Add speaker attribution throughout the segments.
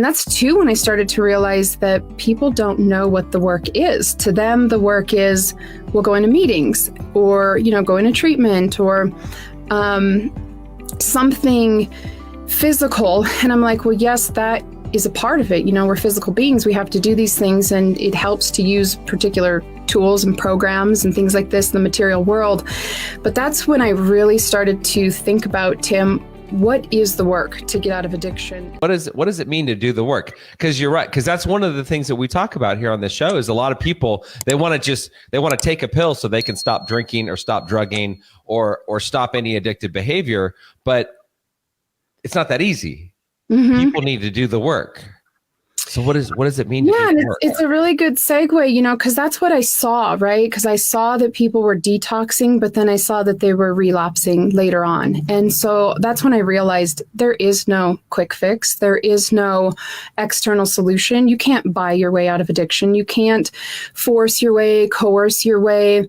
Speaker 1: And that's too when I started to realize that people don't know what the work is. To them, the work is, well, going to meetings or, going to treatment or something physical. And I'm like, well, yes, that is a part of it. We're physical beings. We have to do these things, and it helps to use particular tools and programs and things like this in the material world. But that's when I really started to think about, Tim, what is the work to get out of addiction?
Speaker 2: What does it mean to do the work? Because you're right. Because that's one of the things that we talk about here on this show is a lot of people, they want to take a pill so they can stop drinking or stop drugging or stop any addictive behavior. But it's not that easy. Mm-hmm. People need to do the work. So what does it mean?
Speaker 1: Yeah, and it's a really good segue, because that's what I saw, right? Because I saw that people were detoxing, but then I saw that they were relapsing later on. And so that's when I realized there is no quick fix. There is no external solution. You can't buy your way out of addiction. You can't force your way, coerce your way,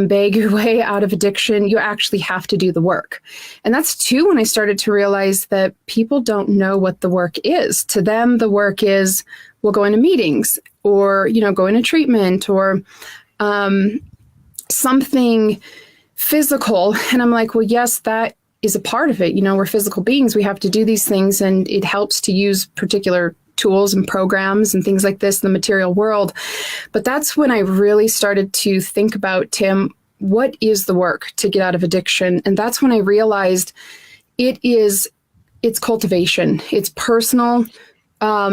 Speaker 1: beg your way out of addiction. You actually have to do the work. And that's too when I started to realize that people don't know what the work is. To them, the work is, well, going to meetings or, going to treatment or something physical. And I'm like, well, yes, that is a part of it. We're physical beings. We have to do these things, and it helps to use particular tools and programs and things like this in the material world. But that's when I really started to think about, Tim, what is the work to get out of addiction? And that's when I realized it's cultivation. It's personal,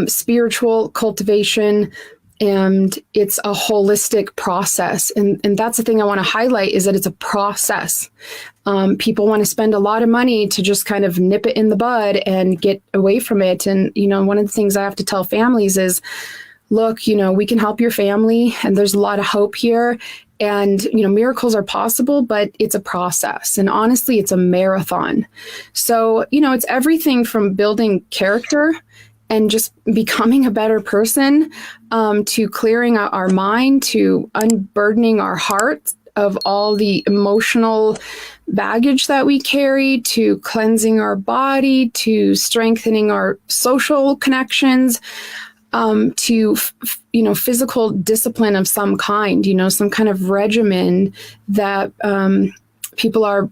Speaker 1: spiritual cultivation, and it's a holistic process. And that's the thing I want to highlight, is that it's a process. People want to spend a lot of money to just kind of nip it in the bud and get away from it. And, one of the things I have to tell families is, look, we can help your family, and there's a lot of hope here. And, miracles are possible, but it's a process. And honestly, it's a marathon. So, it's everything from building character and just becoming a better person, to clearing out our mind, to unburdening our heart of all the emotional baggage that we carry, to cleansing our body, to strengthening our social connections, to physical discipline of some kind, some kind of regimen that people are,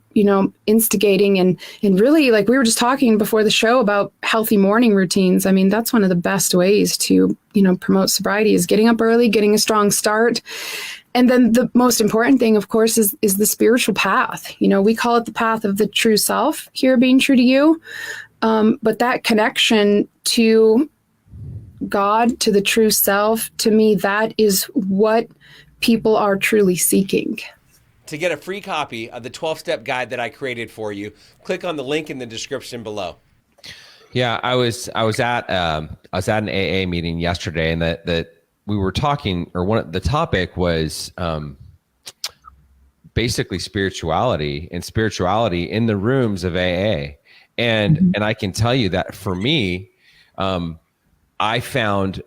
Speaker 1: instigating and really, like we were just talking before the show about healthy morning routines. I mean, that's one of the best ways to, promote sobriety, is getting up early, getting a strong start. And then the most important thing, of course, is the spiritual path. We call it the path of the true self here, being true to you. But that connection to God, to the true self, to me, that is what people are truly seeking.
Speaker 2: To get a free copy of the 12-step guide that I created for you, click on the link in the description below. Yeah, I was at an AA meeting yesterday, and that we were talking, or the topic was basically spirituality in the rooms of AA, and I can tell you that for me, I found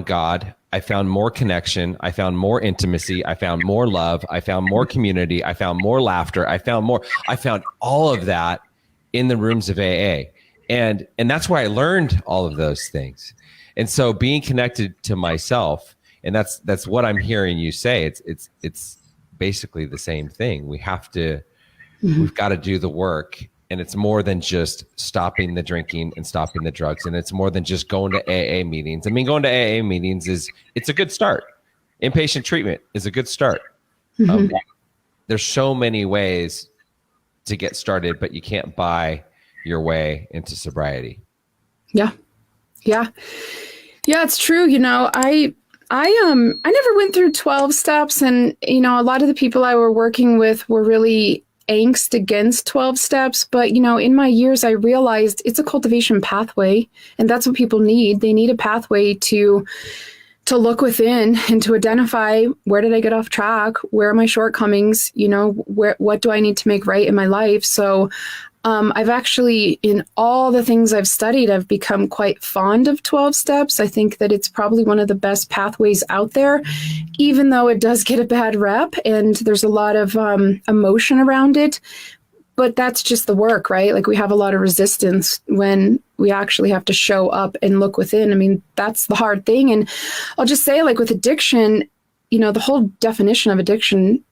Speaker 2: God. I found more connection. I found more intimacy. I found more love. I found more community. I found more laughter. I found all of that in the rooms of AA. And that's where I learned all of those things. And so being connected to myself, and that's what I'm hearing you say, it's basically the same thing. We've got to do the work. And it's more than just stopping the drinking and stopping the drugs. And it's more than just going to AA meetings. I mean, going to AA meetings it's a good start. Inpatient treatment is a good start. Mm-hmm. There's so many ways to get started, but you can't buy your way into sobriety.
Speaker 1: Yeah. It's true. I never went through 12 steps, and, a lot of the people I were working with were really angst against 12 steps. But, in my years, I realized it's a cultivation pathway, and that's what people need. They need a pathway to look within and to identify, where did I get off track? Where are my shortcomings? What do I need to make right in my life? So I've actually, in all the things I've studied, I've become quite fond of 12 steps. I think that it's probably one of the best pathways out there, even though it does get a bad rep and there's a lot of emotion around it. But that's just the work, right? Like, we have a lot of resistance when we actually have to show up and look within. I mean, that's the hard thing. And I'll just say, like with addiction, the whole definition of addiction,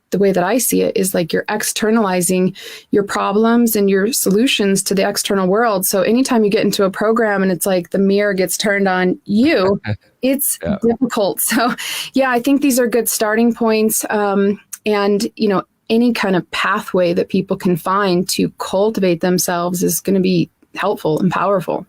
Speaker 1: the way that I see it, is like you're externalizing your problems and your solutions to the external world. So anytime you get into a program and it's like the mirror gets turned on you, it's difficult. So yeah, I think these are good starting points. And, any kind of pathway that people can find to cultivate themselves is going to be helpful and powerful.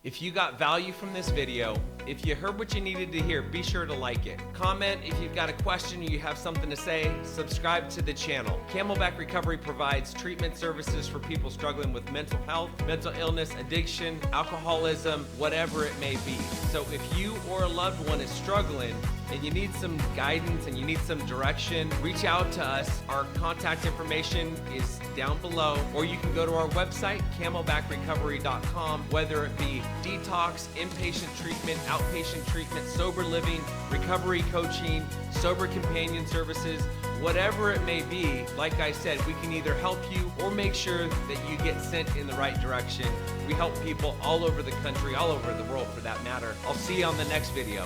Speaker 2: If you got value from this video, if you heard what you needed to hear, be sure to like it. Comment if you've got a question or you have something to say. Subscribe to the channel. Camelback Recovery provides treatment services for people struggling with mental health, mental illness, addiction, alcoholism, whatever it may be. So if you or a loved one is struggling and you need some guidance and you need some direction, reach out to us. Our contact information is down below, or you can go to our website, camelbackrecovery.com, whether it be detox, inpatient treatment, outpatient treatment, sober living, recovery coaching, sober companion services, whatever it may be. Like I said, we can either help you or make sure that you get sent in the right direction. We help people all over the country, all over the world for that matter. I'll see you on the next video.